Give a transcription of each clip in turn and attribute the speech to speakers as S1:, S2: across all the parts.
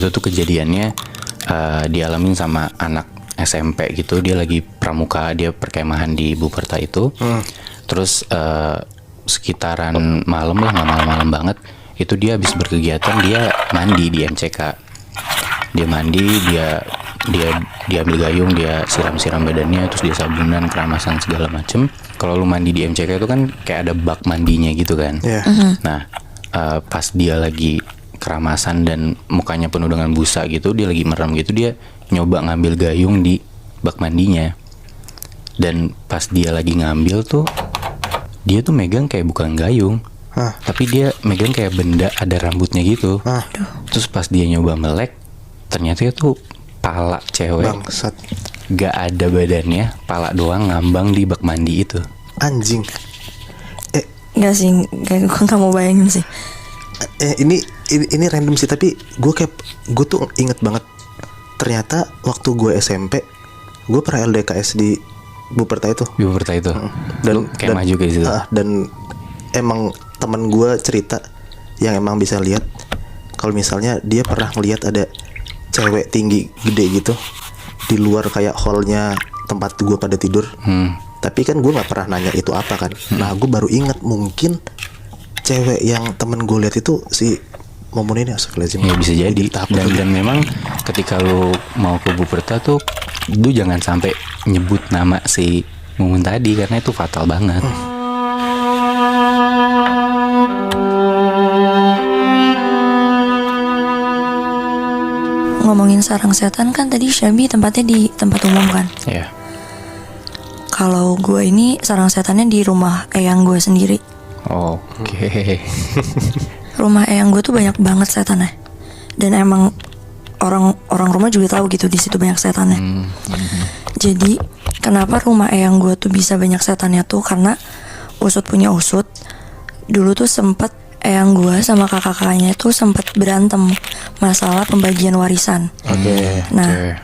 S1: Itu tuh kejadiannya dialamin sama anak SMP gitu. Dia lagi pramuka, dia perkemahan di Buperta itu. Terus sekitaran malam lah, nggak malam-malam banget, itu dia habis berkegiatan, dia mandi di MCK. Dia mandi, dia ambil gayung, dia siram-siram badannya, terus dia sabunan, keramasan segala macem. Kalau lu mandi di MCK itu kan kayak ada bak mandinya gitu kan. Nah, pas dia lagi keramasan dan mukanya penuh dengan busa gitu, dia lagi merem gitu, dia nyoba ngambil gayung di bak mandinya. Dan pas dia lagi ngambil tuh, dia tuh megang kayak bukan gayung, tapi dia megang kayak benda ada rambutnya gitu. Terus pas dia nyoba melek, ternyata itu pala cewek.
S2: Bangsat.
S1: Gak ada badannya, pala doang ngambang di bak mandi itu.
S2: Anjing.
S3: Enggak sih, kayak gue gak mau bayangin sih.
S2: Ini random sih, tapi gue tuh inget banget. Ternyata waktu gue SMP, gue pernah LDKS di Buperta itu.
S1: Di Buperta itu.
S2: Dan
S1: kemah juga di situ.
S2: Dan emang teman gue cerita yang emang bisa lihat kalau misalnya dia pernah ngelihat ada cewek tinggi gede gitu di luar kayak hallnya tempat gue pada tidur. Tapi kan gue nggak pernah nanya itu apa kan. Nah, gue baru ingat mungkin cewek yang temen gue lihat itu si Momon ini astagfirullahaladzim.
S1: Ya bisa jadi. Dan memang ketika lu mau ke Buperta tuh, lu jangan sampai nyebut nama si Momon tadi karena itu fatal banget.
S3: Ngomongin sarang setan kan tadi Syabi tempatnya di tempat umum kan.
S1: Iya.
S3: Kalau gue ini sarang setannya di rumah eyang gue sendiri.
S1: Oke.
S3: Rumah eyang gue tuh banyak banget setannya. Dan emang orang rumah juga tahu gitu di situ banyak setannya. Jadi kenapa rumah eyang gue tuh bisa banyak setannya tuh karena usut punya usut. Dulu tuh sempet eyang gue sama kakak-kakaknya tuh sempet berantem masalah pembagian warisan. Nah,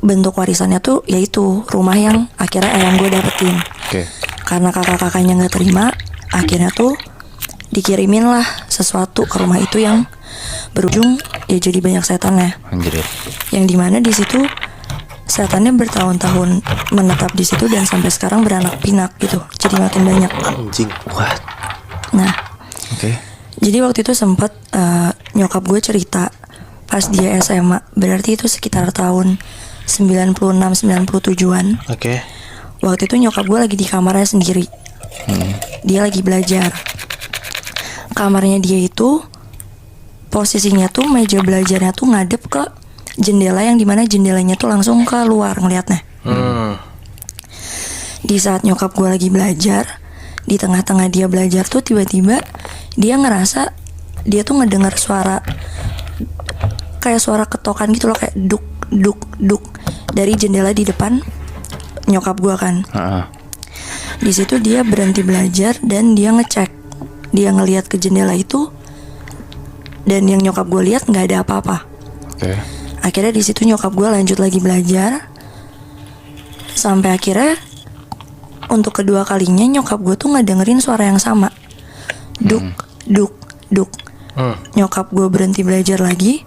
S3: bentuk warisannya tuh yaitu rumah yang akhirnya eyang gue dapetin. Karena kakak-kakaknya nggak terima, akhirnya tuh dikirimin lah sesuatu ke rumah itu yang berujung ya jadi banyak setannya. Yang dimana di situ setannya bertahun-tahun menetap di situ dan sampai sekarang beranak pinak gitu. Jadi makin banyak.
S2: Anjing.
S1: What?
S3: Nah, jadi waktu itu sempat nyokap gue cerita pas dia SMA, berarti itu sekitar tahun 96-97an. Waktu itu nyokap gue lagi di kamarnya sendiri. Dia lagi belajar. Kamarnya dia itu posisinya tuh meja belajarnya tuh ngadep ke jendela yang dimana jendelanya tuh langsung ke luar ngeliatnya. Di saat nyokap gue lagi belajar, di tengah-tengah dia belajar tuh tiba-tiba dia ngerasa dia tuh ngedengar suara kayak suara ketokan gitu loh, kayak duk duk duk dari jendela di depan nyokap gue kan. Di situ dia berhenti belajar dan dia ngecek, dia ngelihat ke jendela itu dan yang nyokap gue lihat nggak ada apa-apa. Akhirnya di situ nyokap gue lanjut lagi belajar sampai akhirnya untuk kedua kalinya nyokap gue tuh ngedengerin suara yang sama, duk duk duk. Nyokap gue berhenti belajar lagi.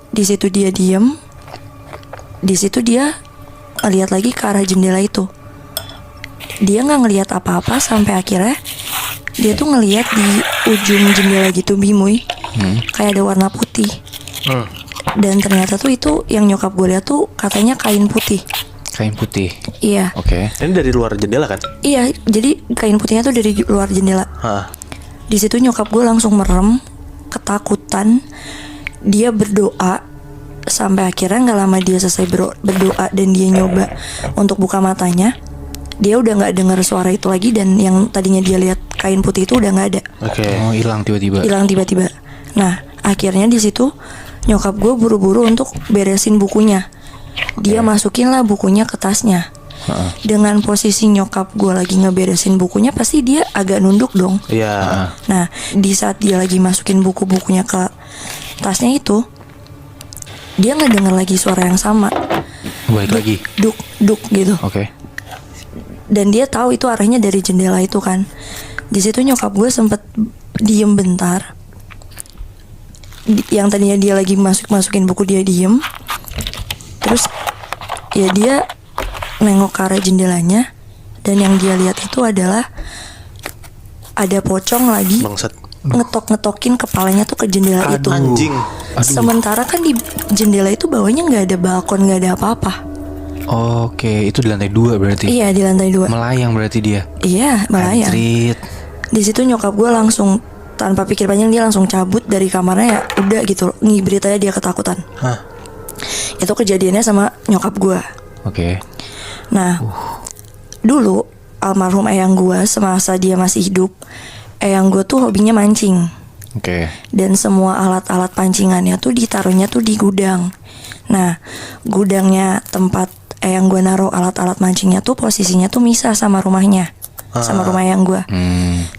S3: Di situ dia diem. Di situ dia ngeliat lagi ke arah jendela itu. Dia nggak ngeliat apa-apa sampai akhirnya dia tuh ngeliat di ujung jendela gitu Bimuy, kayak ada warna putih. Dan ternyata tuh itu yang nyokap gue lihat tuh katanya kain putih.
S1: Kain putih.
S3: Iya.
S2: Ini dari luar jendela kan?
S3: Iya, jadi kain putihnya tuh dari luar jendela. Di situ nyokap gue langsung merem, ketakutan. Dia berdoa sampai akhirnya nggak lama dia selesai berdoa dan dia nyoba untuk buka matanya. Dia udah nggak dengar suara itu lagi dan yang tadinya dia lihat kain putih itu udah nggak ada.
S1: Oh, hilang tiba-tiba.
S3: Nah, akhirnya di situ nyokap gue buru-buru untuk beresin bukunya. Dia masukin lah bukunya ke tasnya. Dengan posisi nyokap gue lagi ngeberesin bukunya, pasti dia agak nunduk dong. Nah, di saat dia lagi masukin buku-bukunya ke tasnya itu, dia ngedenger lagi suara yang sama.
S1: Balik lagi.
S3: Duk duk gitu. Dan dia tahu itu arahnya dari jendela itu kan. Di situ nyokap gue sempet diem bentar. yang tadinya dia lagi masukin buku dia diem. Terus ya dia nengok ke arah jendelanya, dan yang dia lihat itu adalah ada pocong lagi
S2: Bangsat.
S3: ngetokin kepalanya tuh ke jendela itu.
S2: Anjing.
S3: Sementara kan di jendela itu bawahnya nggak ada balkon, nggak ada apa-apa.
S1: Oke, itu di lantai 2 berarti.
S3: Iya, di lantai 2.
S1: Melayang berarti dia.
S3: Iya, melayang.
S1: Anjrit.
S3: Di situ nyokap gue langsung tanpa pikir panjang dia langsung cabut dari kamarnya, ya udah gitu, ngibrit aja dia ketakutan.
S2: Hah.
S3: Itu kejadiannya sama nyokap gue.
S1: Oke.
S3: Nah, dulu almarhum eyang gue semasa dia masih hidup, eyang gue tuh hobinya mancing.
S1: Oke.
S3: Dan semua alat-alat pancingannya tuh ditaruhnya tuh di gudang. Nah, gudangnya tempat eyang gue naruh alat-alat mancingnya tuh posisinya tuh misah sama rumahnya, sama rumah eyang gue.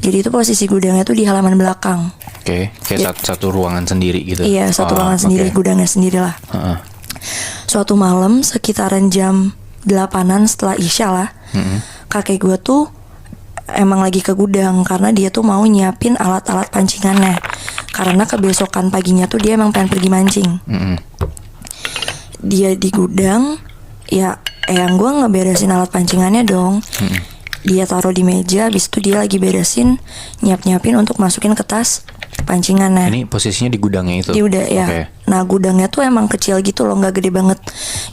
S3: Jadi itu posisi gudangnya tuh di halaman belakang.
S1: Oke, kayak satu ruangan sendiri gitu.
S3: Iya, satu ruangan sendiri,
S1: oke.
S3: gudangnya sendiri lah.
S1: Heeh.
S3: Suatu malam sekitaran jam 8-an setelah Isya lah, kakek gue tuh emang lagi ke gudang karena dia tuh mau nyiapin alat-alat pancingannya. Karena kebesokan paginya tuh dia emang pengen pergi mancing. Dia di gudang, ya eyang gue ngeberesin alat pancingannya dong. Dia taruh di meja, habis itu dia lagi beresin, nyiapin untuk masukin ke tas pancingannya.
S1: Ini posisinya di gudangnya itu.
S3: Dia udah ya.
S1: Oke.
S3: Nah, gudangnya tuh emang kecil gitu loh, nggak gede banget.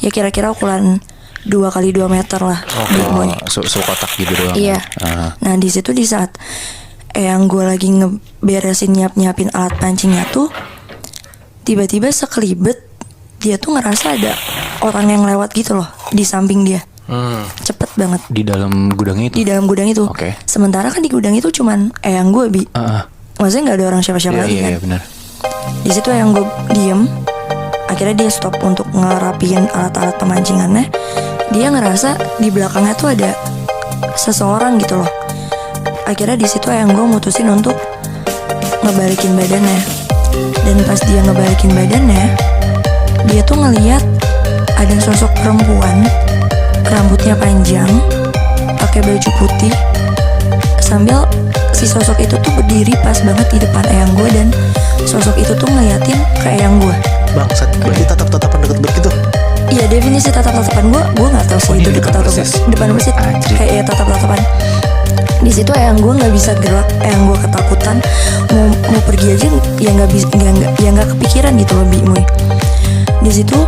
S3: Ya kira-kira ukuran 2x2 meter lah. Big boy.
S1: Kotak gitu doang.
S3: Iya. Nah, di situ di saat eyang gue lagi ngeberesin nyiapin alat pancingnya tuh, tiba-tiba sekelibet dia tuh ngerasa ada orang yang lewat gitu loh di samping dia. Cepet banget
S1: Di dalam gudangnya itu.
S3: di dalam gudang itu.
S1: Oke.
S3: Sementara kan di gudang itu cuman eyang gue bi. Maksudnya nggak ada orang siapa-siapa lagi kan.
S1: Iya, benar.
S3: Di situ eyang gue diem. Akhirnya dia stop untuk ngerapiin alat-alat pemancingannya. Dia ngerasa di belakangnya tuh ada seseorang gitu loh. Akhirnya di situ eyang gue mutusin untuk ngebalikin badannya. Dan pas dia ngebalikin badannya, dia tuh ngeliat ada sosok perempuan, rambutnya panjang, pakai baju putih, sambil si sosok itu tuh berdiri pas banget di depan eyang gue, dan sosok itu tuh ngeliatin ke eyang gue.
S2: Bangsat. Berarti tatap-tatapan deket banget gitu.
S3: Iya, definisi tatap-tatapan gue nggak tahu sih
S1: Oh,
S3: itu
S1: di
S3: deket
S1: depan
S3: atau
S1: persis.
S3: enggak. Depan persis
S1: Anjir.
S3: kayak ya tatap-tatapan. Di situ eyang gue nggak bisa gerak, eyang gue ketakutan, mau pergi aja ya nggak bisa, nggak kepikiran gitu loh bi Muy. Di situ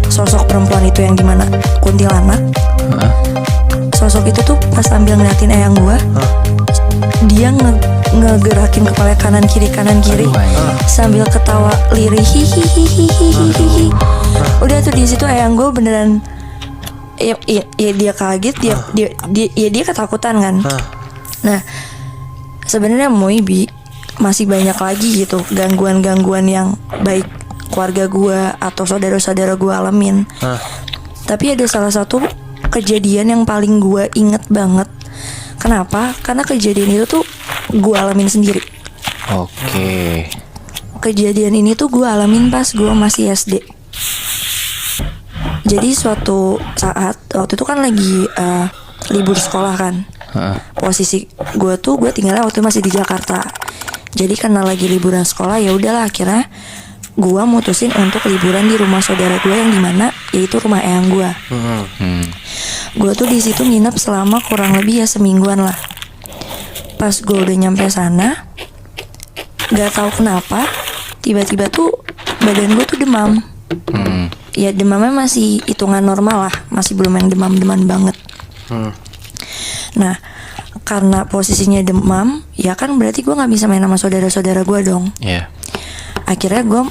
S3: sosok perempuan itu yang dimana kuntilanak, sosok itu tuh pas sambil ngeliatin eyang gue, dia ngegerakin kepala kanan kiri
S1: Aduh,
S3: sambil ketawa lirih hihihihihihihi. Udah tuh di situ eyang gue beneran ya dia kaget, dia ketakutan kan. Nah, sebenarnya Moibi masih banyak lagi gitu gangguan-gangguan yang baik keluarga gue atau saudara-saudara gue alamin. Tapi ada salah satu kejadian yang paling gue inget banget. Kenapa? Karena kejadian itu tuh gue alamin sendiri.
S1: Oke.
S3: Kejadian ini tuh gue alamin pas gue masih SD. Jadi suatu saat waktu itu kan lagi libur sekolah kan. Posisi gue tinggalnya waktu itu masih di Jakarta. Jadi karena lagi liburan sekolah, ya udahlah akhirnya gue mutusin untuk liburan di rumah saudara gue yang dimana yaitu rumah eyang gue. Gue tuh di situ nginep selama kurang lebih ya semingguan lah. Pas gue udah nyampe sana, nggak tahu kenapa tiba-tiba tuh badan gue tuh demam. Ya demamnya masih hitungan normal lah, masih belum yang demam-demam banget. Nah, karena posisinya demam, ya kan berarti gue nggak bisa main sama saudara-saudara gue dong.
S1: Iya.
S3: Akhirnya gue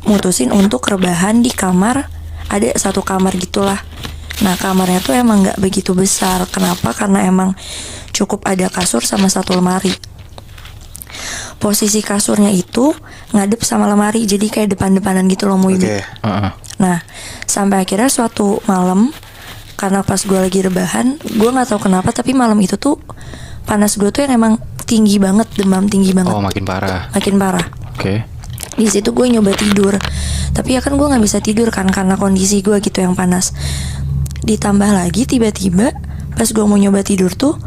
S3: mutusin untuk rebahan di kamar. Ada satu kamar gitulah. Nah, kamarnya tuh emang nggak begitu besar. Kenapa? Karena emang cukup ada kasur sama satu lemari. Posisi kasurnya itu ngadep sama lemari, jadi kayak depan-depanan gitu loh, Muibi. Nah, sampai akhirnya suatu malam, karena pas gue lagi rebahan, gue nggak tahu kenapa, tapi malam itu tuh panas gue tuh yang emang tinggi banget, demam tinggi banget.
S1: Oh, makin parah.
S3: Makin parah.
S1: Oke.
S3: Di situ gue nyoba tidur, tapi ya kan gue nggak bisa tidur kan karena kondisi gue gitu yang panas. Ditambah lagi tiba-tiba pas gue mau nyoba tidur tuh,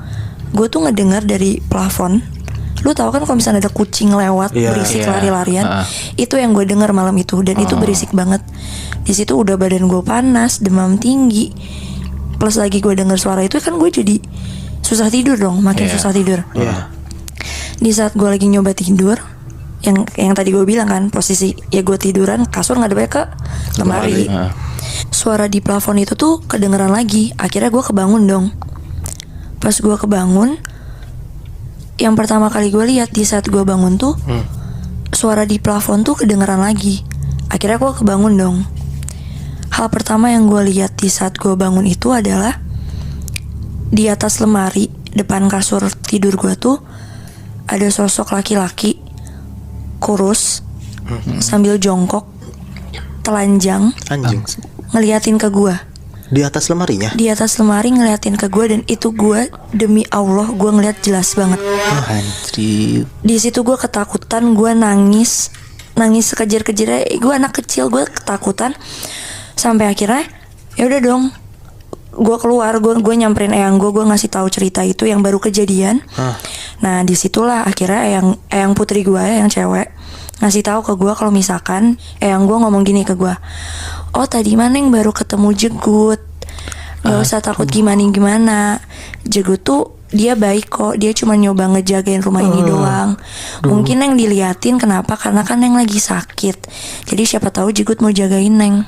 S3: gue tuh ngedengar dari plafon Lu tahu kan kalau misalnya ada kucing lewat
S2: Iya.
S3: berisik
S1: Iya.
S3: lari-larian,
S1: Heeh.
S3: itu yang gue dengar malam itu, dan itu berisik banget. Di situ udah badan gue panas, demam tinggi, plus lagi gue dengar suara itu kan gue jadi susah tidur dong, makin
S1: Iya.
S3: susah tidur.
S2: Iya.
S3: Di saat gue lagi nyoba tidur, yang tadi gue bilang kan, posisi ya gue tiduran, kasur ngadepnya ke lemari.
S1: Heeh.
S3: Suara di plafon itu tuh kedengeran lagi. Akhirnya gue kebangun dong. Pas gue kebangun, yang pertama kali gue lihat di saat gue bangun tuh, suara di plafon tuh kedengeran lagi. Akhirnya gue kebangun dong. Hal pertama yang gue lihat di saat gue bangun itu adalah di atas lemari depan kasur tidur gue tuh ada sosok laki-laki kurus sambil jongkok, telanjang,
S2: Anjing.
S3: ngeliatin ke gue.
S2: Di atas lemarinya.
S3: Di atas lemari ngeliatin ke gue, dan itu gue, demi Allah gue ngeliat jelas banget.
S1: Anjir.
S3: Di situ gue ketakutan, gue nangis sekejar-kejarnya. Gue anak kecil, gue ketakutan. Sampai akhirnya ya udah dong, gue keluar, gue nyamperin eyang gue ngasih tahu cerita itu yang baru kejadian. Nah disitulah akhirnya eyang putri gue, yang cewek, ngasih tahu ke gue kalau misalkan eyang gue ngomong gini ke gue, oh tadi mana yang baru ketemu Jegut, gak usah takut gimana. Jegut tuh dia baik kok, dia cuma nyoba ngejagain rumah ini doang. Mungkin yang diliatin kenapa, karena kan Neng lagi sakit, jadi siapa tahu Jegut mau jagain Neng.